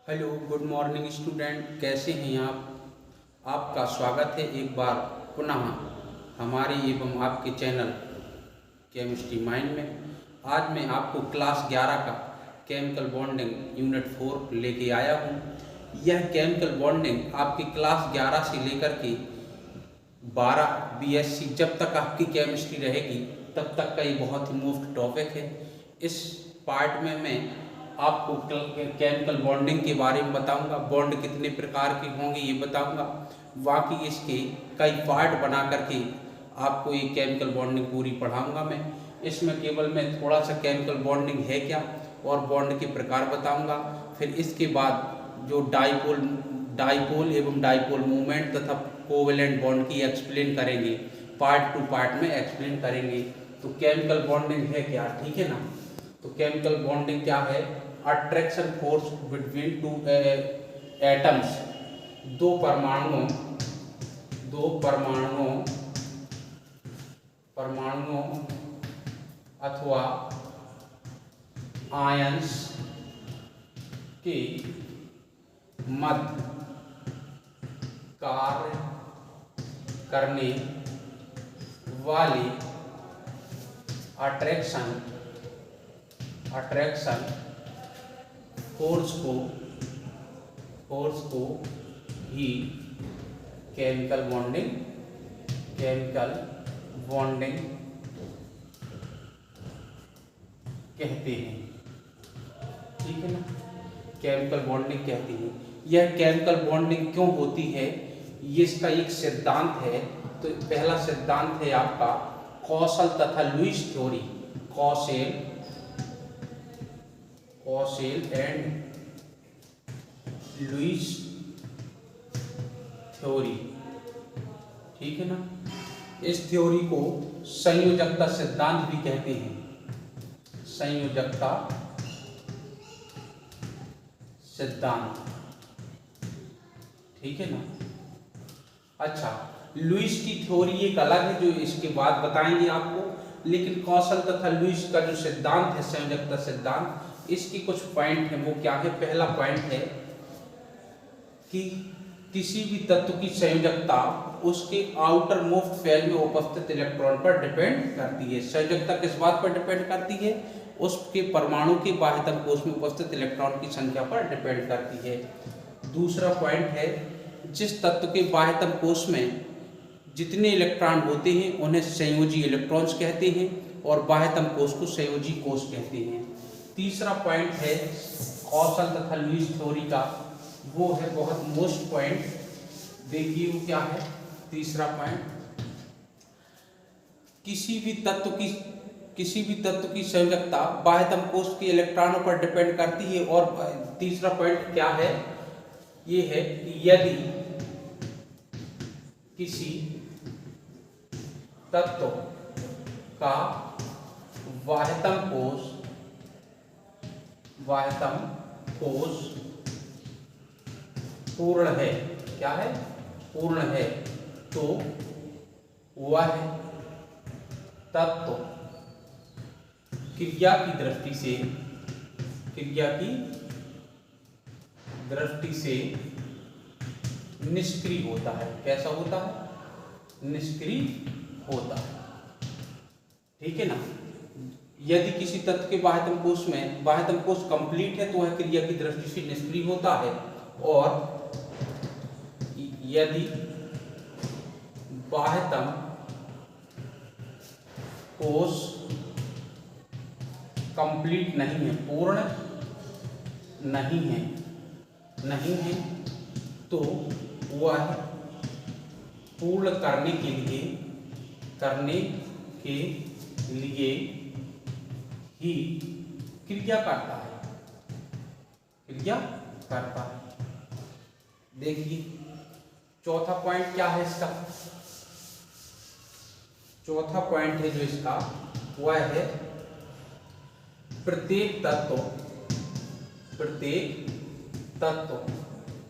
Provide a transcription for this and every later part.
Hello good morning student, कैसे हैं आप। आपका स्वागत है एक बार पुनः हमारे एवं आपके चैनल केमिस्ट्री माइंड में। आज मैं आपको क्लास 11 का केमिकल बॉन्डिंग यूनिट 4 लेके आया हूँ। यह केमिकल बॉन्डिंग आपकी क्लास 11 से लेकर के 12 बीएससी जब तक आपकी केमिस्ट्री रहेगी तब तक का ये बहुत ही मुफ्त टॉपिक है। इस पार्ट में मैं आपको केमिकल बॉन्डिंग के बारे में बताऊंगा, बॉन्ड कितने प्रकार के होंगे ये बताऊंगा। बाकी इसके कई पार्ट बना करके आपको ये केमिकल बॉन्डिंग पूरी पढ़ाऊंगा मैं। इसमें केवल मैं थोड़ा सा केमिकल बॉन्डिंग है क्या और बॉन्ड के प्रकार बताऊंगा। फिर इसके बाद जो डाइपोल एवं डाइपोल मूवमेंट तथा कोवेलेंट बॉन्ड की एक्सप्लेन करेंगे, पार्ट टू पार्ट में एक्सप्लेन करेंगे। तो केमिकल बॉन्डिंग है क्या, ठीक है ना। तो केमिकल बॉन्डिंग क्या है? Attraction force between two atoms, दो परमाणुओं अथवा आयंस के मध्य कार्य करने वाली अट्रैक्शन फोर्स को ही केमिकल बॉन्डिंग कहते हैं, ठीक है ना। केमिकल बॉन्डिंग कहते हैं। यह केमिकल बॉन्डिंग क्यों होती है, ये इसका एक सिद्धांत है। तो पहला सिद्धांत है आपका कौशल तथा Lewis theory, Kossel and Lewis theory, ठीक है ना। इस थ्योरी को संयोजकता सिद्धांत भी कहते हैं, संयोजकता सिद्धांत, ठीक है ना। अच्छा, लुईस की थ्योरी एक अलग है जो इसके बाद बताएंगे आपको, लेकिन कौशल तथा लुईस का जो सिद्धांत है संयोजकता सिद्धांत, इसकी कुछ पॉइंट है। वो क्या है? पहला पॉइंट है कि किसी भी तत्व की संयोजकता उसके आउटर मोस्ट शेल में उपस्थित इलेक्ट्रॉन पर डिपेंड करती है। संयोजकता किस बात पर डिपेंड करती है? उसके परमाणु के बाह्यतम कोश में उपस्थित इलेक्ट्रॉन की संख्या पर डिपेंड करती है। दूसरा पॉइंट है, जिस तत्व के बाह्यतम कोश में जितने इलेक्ट्रॉन होते हैं उन्हें संयोजी इलेक्ट्रॉन्स कहते हैं और बाह्यतम कोश को संयोजी कोश कहते हैं। तीसरा पॉइंट है कौशल तथा लुईस थ्योरी का, वो है बहुत मोस्ट पॉइंट। देखिए वो क्या है तीसरा पॉइंट, किसी भी तत्व की संयोजकता बाह्यतम कोश के इलेक्ट्रॉनों पर डिपेंड करती है। और तीसरा पॉइंट क्या है? ये है कि यदि किसी तत्व का बाह्यतम कोश पूर्ण है, क्या है? पूर्ण है, तो वह तत्व क्रिया की दृष्टि से निष्क्रिय होता है। कैसा होता है? निष्क्रिय होता है, ठीक है ना। यदि किसी तत्व के बाह्यतम कोश कंप्लीट है तो वह क्रिया की दृष्टि से निष्क्रिय होता है, और यदि बाह्यतम कोश कंप्लीट नहीं है, पूर्ण नहीं है, तो वह पूर्ण करने के लिए ही क्रिया करता है। देखिए चौथा पॉइंट क्या है इसका? चौथा पॉइंट है जो इसका वह है प्रत्येक तत्व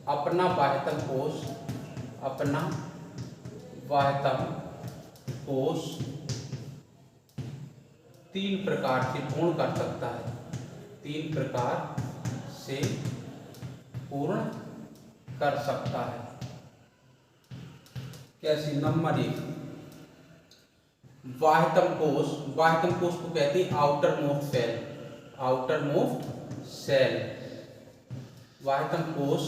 अपना बाह्यतम कोश तीन प्रकार से पूर्ण कर सकता है, तीन प्रकार से पूर्ण कर सकता है। कैसे? नंबर 1, बाह्यतम कोष। बाह्यतम कोष को कहते हैं outermost shell. Outermost shell. बाह्यतम कोष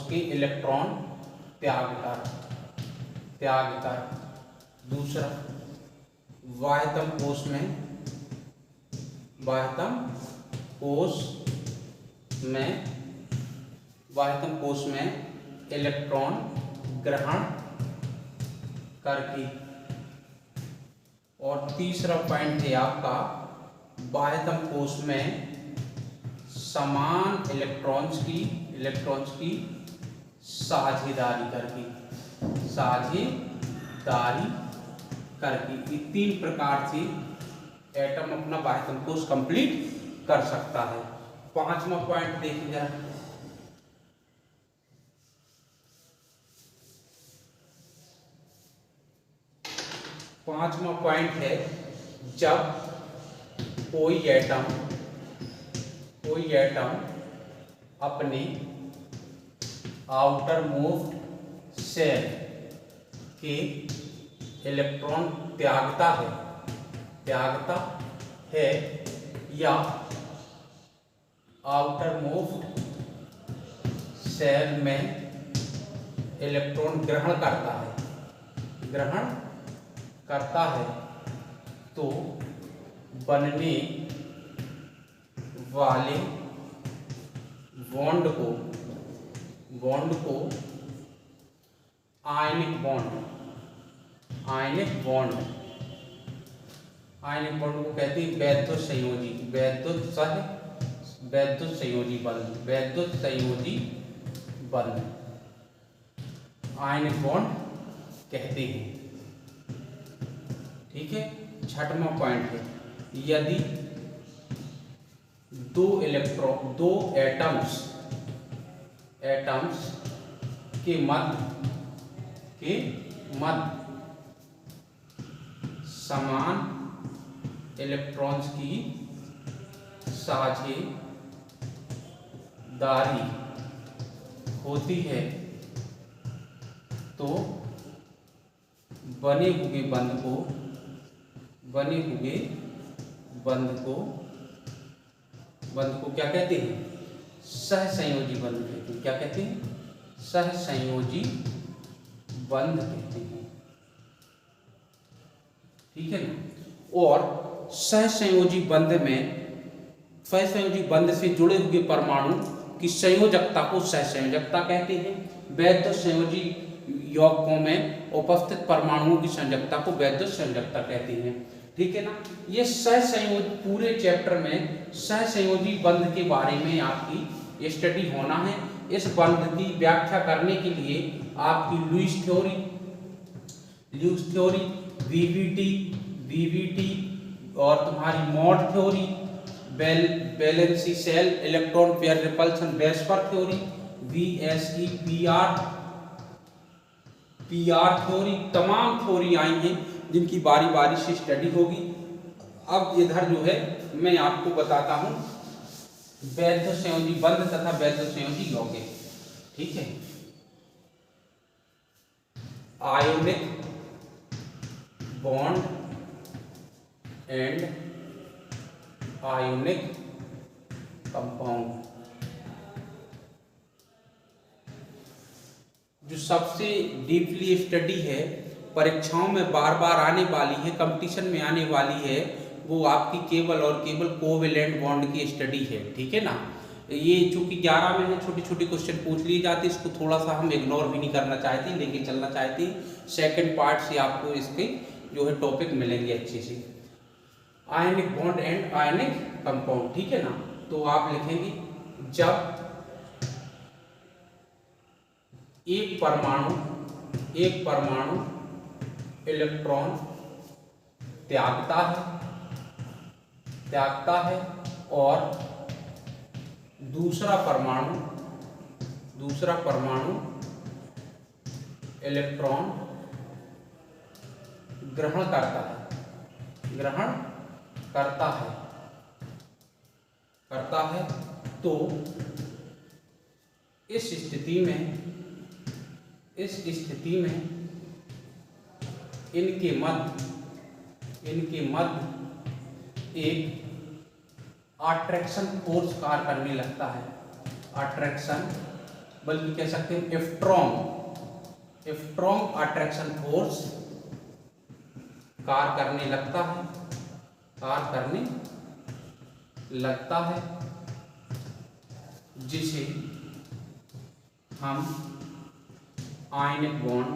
के इलेक्ट्रॉन त्याग कर। दूसरा, बाह्यतम कोष में इलेक्ट्रॉन ग्रहण करके। और तीसरा पॉइंट है आपका, बाह्यतम कोष में समान इलेक्ट्रॉन्स की साझेदारी करके। ये 3 प्रकार से एटम अपना बाह्यतम कोष कंप्लीट कर सकता है। 5वां पॉइंट देखिए जरा। पांचवा पॉइंट है, जब कोई एटम अपने आउटर मोस्ट सेल के इलेक्ट्रॉन त्यागता है या आउटर मोस्ट सेल में इलेक्ट्रॉन ग्रहण करता है तो बनने वाले बॉन्ड को आयनिक बॉन्ड को कहते हैं वैद्युत संयोजी बंध आयनिक बॉन्ड कहते हैं। ठीक है। 6वां पॉइंट है, यदि दो एटम्स के मध्य समान इलेक्ट्रॉन्स की साझेदारी होती है तो बने हुए बंध को क्या कहते हैं? सहसंयोजी बंध कहते हैं। क्या कहते हैं? सहसंयोजी बंध कहते हैं। ठीक है ना। और सहसंयोजी बंध से जुड़े हुए परमाणु की संयोजकता को सहसंयोजकता कहते हैं। वैद्युत संयोजी यौगिकों में उपस्थित परमाणुओं की संयोजकता को वैद्युत संयोजकता कहते हैं। ठीक है ना। ये पूरे चैप्टर में सहसंयोजी बंध के बारे में आपकी स्टडी होना है। इस बंध की व्याख्या करने के लिए आपकी लुईस थ्योरी, वीवीटी और तुम्हारी MOT theory, valency shell electron pair repulsion VSEPR theory, VSE PR theory, तमाम थ्योरी आई हैं जिनकी बारी बारी से स्टडी होगी। अब इधर जो है मैं आपको बताता हूं वैद्युत संयोजी बंध तथा वैद्युत संयोजी यौगिक। ठीक है। Ionic bond and ionic compound. जो सबसे डीपली स्टडी है, परीक्षाओं में बार बार आने वाली है, कंपटीशन में आने वाली है, वो आपकी केवल कोवेलेंट बॉन्ड की स्टडी है। ठीक है ना। ये चूंकि 11 में छोटी क्वेश्चन पूछ लिए जाते, इसको थोड़ा सा हम इग्नोर भी नहीं करना चाहते, लेके चलना चाहते। सेकंड पार्ट से आपको इसके जो है टॉपिक मिलेंगे अच्छे से। Ionic bond and ionic compound. ठीक है ना। तो आप लिखेंगे, जब एक परमाणु इलेक्ट्रॉन त्यागता है और दूसरा परमाणु इलेक्ट्रॉन ग्रहण करता करता है तो इस स्थिति में इनके मध्य एक अट्रैक्शन फोर्स कार्य करने लगता है। अट्रैक्शन, बल्कि कह सकते हैं स्ट्रॉन्ग अट्रैक्शन फोर्स कार्य करने लगता है जिसे हम आयनिक बॉन्ड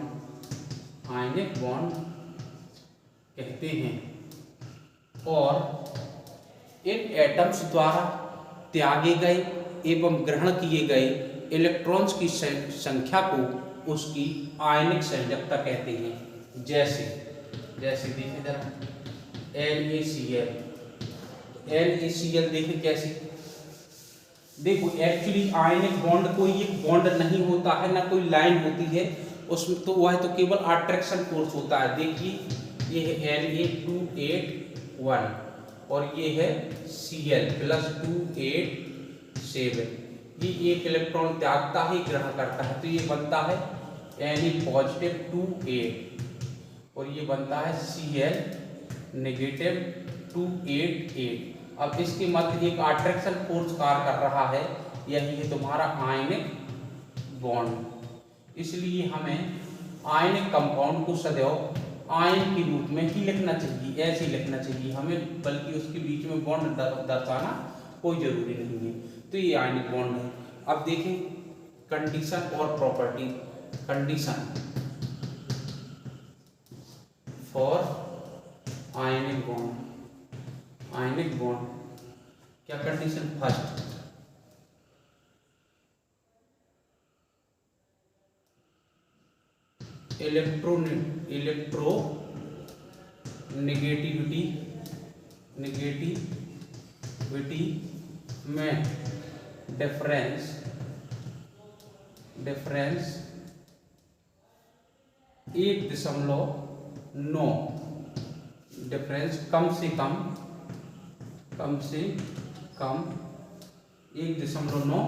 कहते हैं। और इन एटम्स द्वारा त्यागे गए एवं ग्रहण किए गए इलेक्ट्रॉन्स की संख्या को उसकी आयनिक संयोजकता कहते हैं। जैसे देखिए जरा NaCl देखिए कैसे, देखो एक्चुअली आयनिक बॉन्ड कोई एक बॉन्ड नहीं होता है, ना कोई लाइन होती है उसमें, तो वह तो केवल अट्रैक्शन फोर्स होता है। देखिए ये है Na281 और ये है Cl+287, ये एक इलेक्ट्रॉन त्यागता है, ग्रहण करता है, तो ये बनता है Na+28 और ये बनता है Cl-288। अब इसके मध्य एक अट्रैक्शन फोर्स कार्य कर रहा है, यही है तुम्हारा आयनिक बॉन्ड। इसलिए हमें आयनिक कंपाउंड को सदैव आयन के रूप में ही लिखना चाहिए, ऐसे ही लिखना चाहिए हमें, बल्कि उसके बीच में बॉन्ड दर्शाना कोई जरूरी नहीं है। तो ये आयनिक बॉन्ड है। अब देखें कंडीशन और property. Condition for ionic bond क्या कंडीशन? फर्स्ट, नेगेटिविटी में डिफरेंस 1.9, डिफरेंस कम से कम 1.9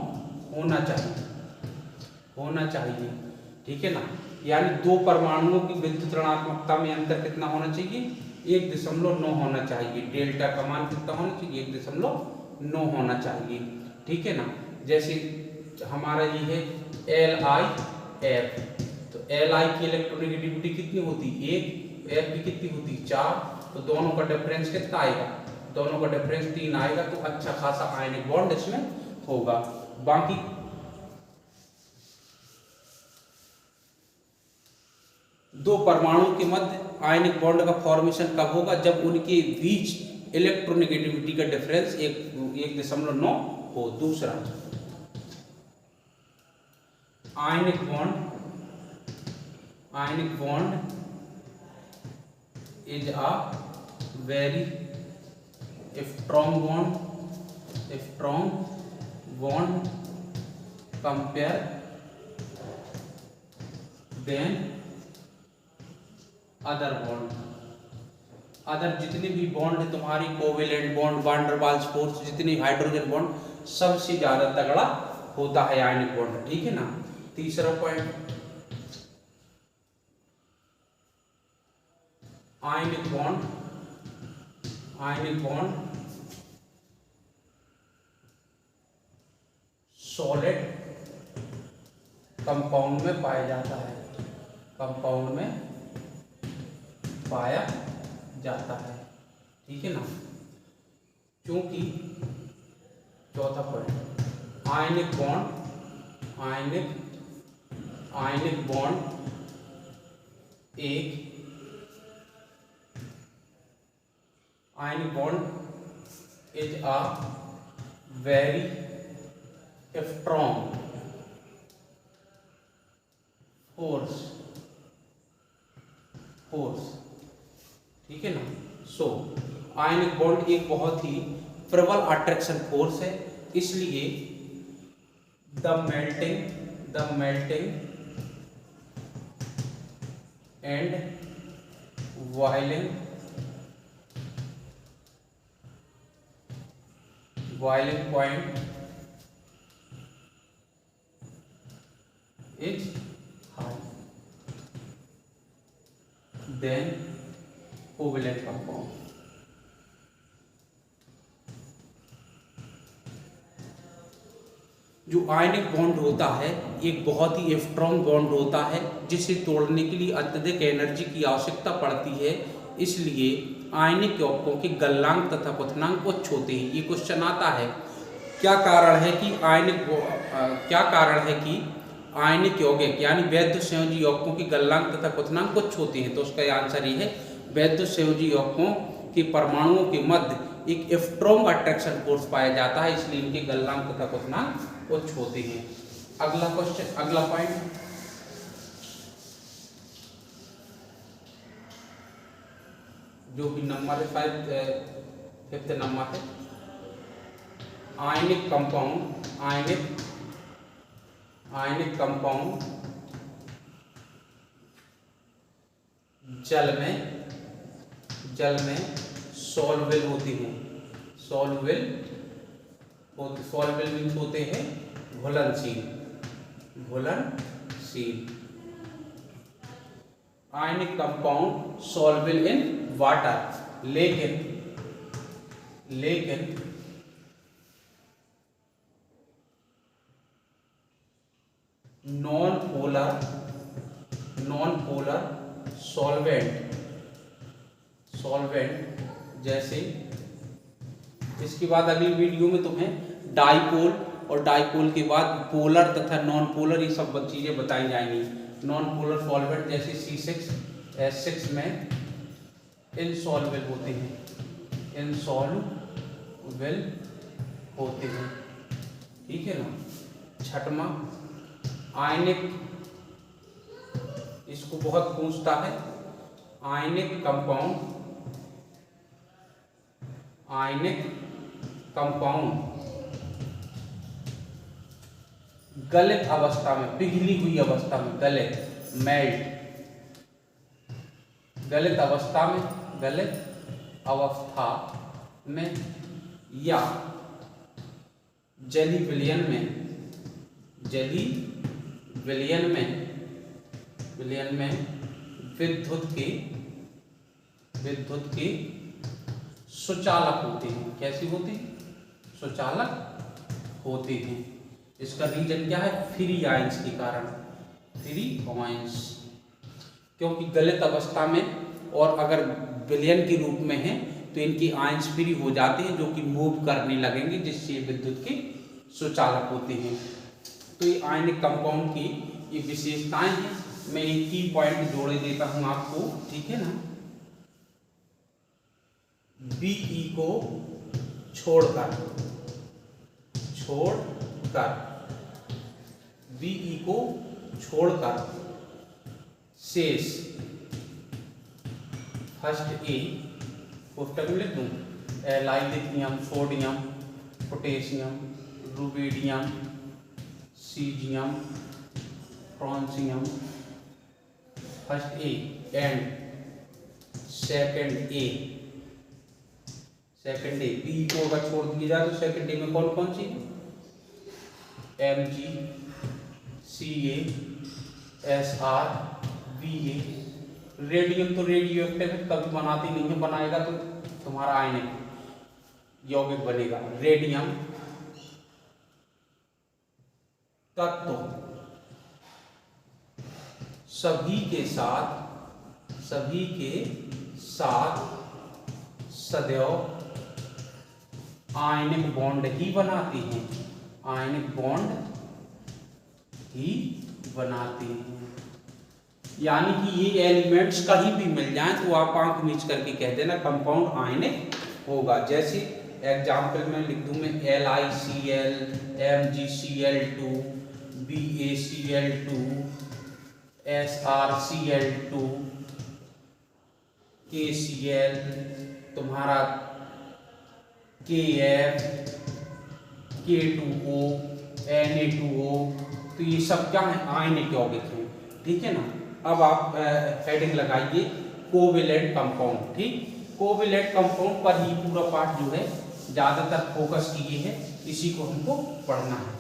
होना चाहिए, ठीक है ना। यानी दो परमाणुओं की विद्युत ऋणात्मकता में अंतर कितना होना चाहिए? 1.9 होना चाहिए। डेल्टा का मान कितना होना चाहिए? 1.9 होना चाहिए, ठीक है ना। जैसे हमारा ये है LiF, तो Li की इलेक्ट्रोनेगेटिविटी कितनी होती? 1, F की कितनी होती? 4, तो दोनों का डिफरेंस कितना आएगा? दोनों का डिफरेंस 3 आएगा, तो अच्छा खासा आयनिक बॉन्ड इसमें होगा। बाकी दो परमाणुओं के मध्य आयनिक बॉन्ड का फॉर्मेशन कब होगा? जब उनके बीच इलेक्ट्रोनेगेटिविटी का डिफरेंस 1.9 हो। दूसरा, ionic bond is a very strong bond compare than other bond. Other जितने भी बॉन्ड है तुम्हारी, covalent bond, van der Waals force, जितने हाइड्रोजन बॉन्ड, सबसे ज्यादा तगड़ा होता है आयनिक बॉन्ड, ठीक है ना। तीसरा point, ionic bond solid compound में पाया जाता है, ठीक है ना। क्योंकि चौथा point, ionic bond is a very strong force, ठीक है ना। सो आयनिक बॉन्ड एक बहुत ही प्रबल अट्रैक्शन फोर्स है, इसलिए the melting and boiling point is high than covalent compound. जो आयनिक बॉन्ड होता है एक बहुत ही स्ट्रॉन्ग बॉन्ड होता है, जिसे तोड़ने के लिए अत्यधिक एनर्जी की आवश्यकता पड़ती है। इसलिए आयनिक यौगिकों के गलनांक तथा क्वथनांक उच्च होते हैं। ये क्वेश्चन आता है, क्या कारण है कि आयनिक यौगिक यानी वैद्युत संयोजी यौगिकों के गलनांक तथा क्वथनांक उच्च होते हैं? तो उसका आंसर ये है, वैद्युत संयोजी यौगिकों के परमाणुओं के मध्य एक स्ट्रॉन्ग अट्रैक्शन फोर्स पाया जाता है, इसलिए इनके गलनांक तथा क्वथनांक उच्च होते हैं। अगला क्वेश्चन, अगला पॉइंट, जो भी नंबर है शायद 5th नंबर है। आयनिक कंपाउंड जल में सॉल्युबल होती हैं। सॉल्युबल मीन्स होते हैं घुलनशील। Ionic compound soluble in water, लेकिन नॉन पोलर सॉल्वेंट जैसे, इसके बाद अगली वीडियो में तुम्हें डाइपोल और डाइपोल के बाद पोलर तथा नॉन पोलर ये सब चीजें बताई जाएंगी। नॉन पोलर सॉल्वेंट जैसे C6H6 में इनसॉल्युबल होते हैं, ठीक है ना। छठवां, आयनिक, इसको बहुत पूछता है, आयनिक कंपाउंड गलित अवस्था में, पिघली हुई अवस्था में, गलित अवस्था में या जली विलयन में विद्युत के सुचालक होते हैं। कैसे होते हैं? सुचालक होते हैं। इसका रीजन क्या है? फ्री आयंस के कारण, क्योंकि गलित अवस्था में और अगर विलयन के रूप में है तो इनकी आयंस फ्री हो जाते हैं, जो कि मूव करने लगेंगे, जिससे विद्युत के सुचालक होते हैं। तो ये आयनिक कंपाउंड की ये विशेषताएं हैं। मैं एक की पॉइंट जोड़े देता हूं आपको, ठीक है ना। Be को छोड़कर Be को छोड़कर शेष, फर्स्ट ए पुस्तक में लिख दूं, lithium, sodium, potassium, rubidium, caesium, francium, first A and second A. B को अगर छोड़ दिया जाए तो सेकंड ए में कौन कौन सी? Mg, Ca, Sr, Va। Radium तो रेडियो एक्टिव है, कभी बनाती नहीं है, बनाएगा तो तुम्हारा आयनिक यौगिक बनेगा। रेडियम तत्व सभी के साथ सदैव आयनिक बॉन्ड ही बनाती हैं, यानी कि ये एलिमेंट्स कहीं भी मिल जाएं तो आप आंख मीच करके कह देना कंपाउंड आयनिक होगा। जैसे एग्जाम्पल में लिख दूं मैं LiCl, MgCl2, BaCl2, SrCl2, KCl, तुम्हारा KF, K2O, Na2O, तो ये सब क्या है? आयनिक यौगिक हैं, ठीक है ना। अब आप हेडिंग लगाइए कोवेलेंट कंपाउंड, ठीक। कोवेलेंट कंपाउंड पर ही पूरा पाठ जो है ज़्यादातर फोकस किए हैं, इसी को हमको पढ़ना है।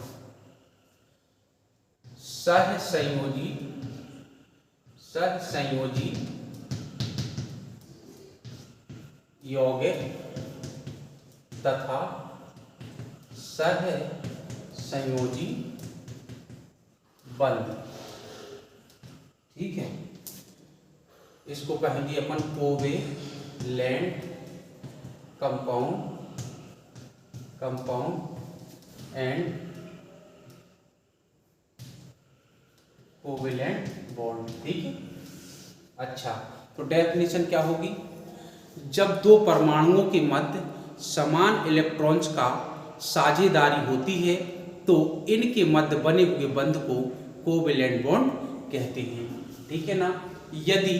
सहसंयोजी यौगिक तथा सहसंयोजी बंध, ठीक है। इसको कहेंगे अपन covalent compound and covalent bond, ठीक है। अच्छा, तो डेफिनेशन क्या होगी? जब दो परमाणुओं के मध्य समान इलेक्ट्रॉन्स का साझेदारी होती है तो इनके मध्य बने हुए बंध को कोवेलेंट बॉन्ड कहते हैं, ठीक है ना। यदि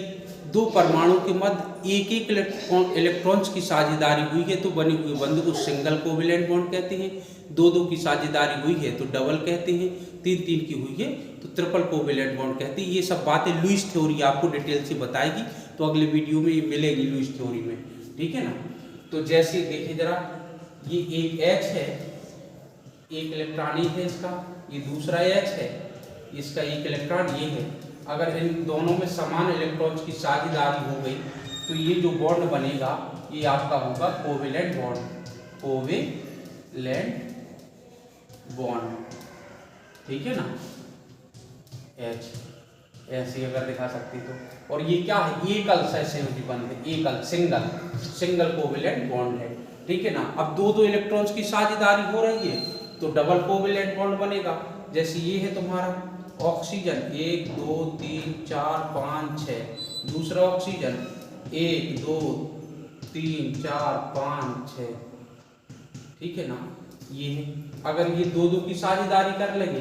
दो परमाणुओं के मध्य एक एक इलेक्ट्रॉन्स की साझेदारी हुई है तो बने हुए बंध को सिंगल कोवेलेंट बॉन्ड कहते हैं। दो दो की साझेदारी हुई है तो डबल कहते हैं। तीन तीन की हुई है तो ट्रिपल कोवेलेंट बॉन्ड कहते हैं। ये सब बातें लुईस थ्योरी आपको डिटेल से बताएगी, तो अगले वीडियो में ये मिलेगी लुईस थ्योरी में, ठीक है ना। तो जैसे देखिए जरा, ये एक H है, एक इलेक्ट्रॉन है इसका, ये दूसरा H है, इसका एक इलेक्ट्रॉन ये है। अगर इन दोनों में समान इलेक्ट्रॉन्स की साझेदारी हो गई तो ये जो बॉन्ड बनेगा ये आपका होगा कोवेलेंट बॉन्ड, ठीक है ना। H ऐसे अगर दिखा सकती तो, और ये क्या है? एकल सहसंयोजी बंध है, एकल सिंगल कोवेलेंट बॉन्ड है, ठीक है ना। अब दो दो इलेक्ट्रॉन्स की साझेदारी हो रही है तो डबल कोवेलेंट बॉन्ड बनेगा। जैसे ये है तुम्हारा ऑक्सीजन 1 2 3 4 5 6, दूसरा ऑक्सीजन 1 2 3 4 5 6, ठीक है ना। ये है, अगर ये दो दो की साझेदारी कर लेंगे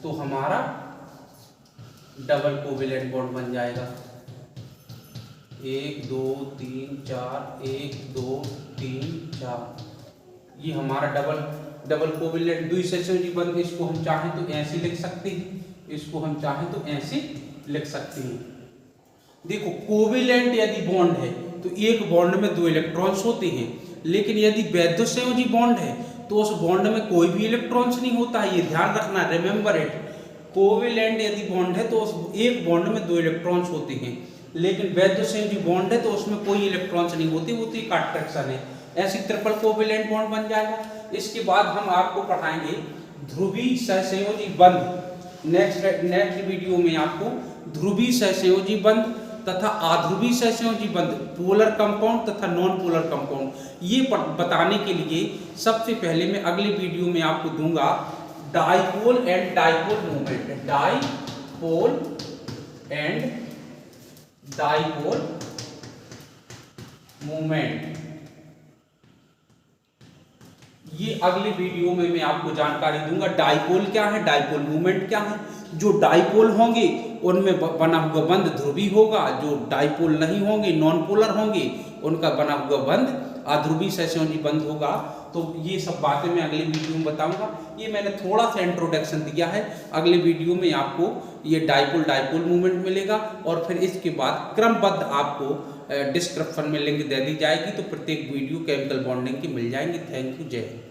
तो हमारा डबल कोवेलेंट बॉन्ड बन जाएगा। 1 2 3 4 1 2 3 4, ये हमारा डबल कोवेलेंट द्विसंयोजी बंध। इसको हम चाहें तो ऐसे लिख सकते हैं, इसको हम चाहें तो ऐसे लिख सकते हैं। देखो, कोवेलेंट यदि बॉन्ड है तो एक बॉन्ड में दो इलेक्ट्रॉन्स होते हैं, लेकिन यदि वैद्युतसंयोजी बॉन्ड है तो उस बॉन्ड में कोई भी इलेक्ट्रॉन्स नहीं होता है। ये ध्यान रखना, रिमेंबर इट। कोवेलेंट यदि बॉन्ड है तो उस एक बॉन्ड में दो इलेक्ट्रॉन्स होते हैं, लेकिन वैद्युतसंयोजी बॉन्ड है तो उसमें कोई इलेक्ट्रॉन्स नहीं होते, वो तो एक अट्रैक्शन है। ऐसी ट्रिपल कोवेलेंट बॉन्ड बन जाएगा। इसके बाद हम आपको पढ़ाएंगे ध्रुवीय सहसंयोजी बंध। नेक्स्ट वीडियो में आपको ध्रुवीय सहसंयोजी बंध तथा अध्रुवीय सहसंयोजी बंध, पोलर कंपाउंड तथा नॉन पोलर कंपाउंड, ये बताने के लिए सबसे पहले मैं अगले वीडियो में आपको दूंगा dipole and dipole movement. Dipole and dipole movement, ये अगले वीडियो में मैं आपको जानकारी दूंगा। डाइपोल क्या है, डाइपोल मूवमेंट क्या है। जो डाइपोल होंगे उनमें बना हुआ बंध ध्रुवीय होगा, जो डाइपोल नहीं होंगे, नॉन पोलर होंगे, उनका बना हुआ बंध अध्रुवीय सहसंयोजी बंध होगा। तो ये सब बातें मैं अगले वीडियो में बताऊंगा। ये मैंने थोड़ा सा इंट्रोडक्शन दिया है। अगले वीडियो में आपको ये डाइपोल मूवमेंट मिलेगा, और फिर इसके बाद क्रमबद्ध आपको डिस्क्रिप्शन में लिंक दे दी जाएगी, तो प्रत्येक वीडियो केमिकल बॉन्डिंग की मिल जाएंगे। थैंक यू, जय हिंद।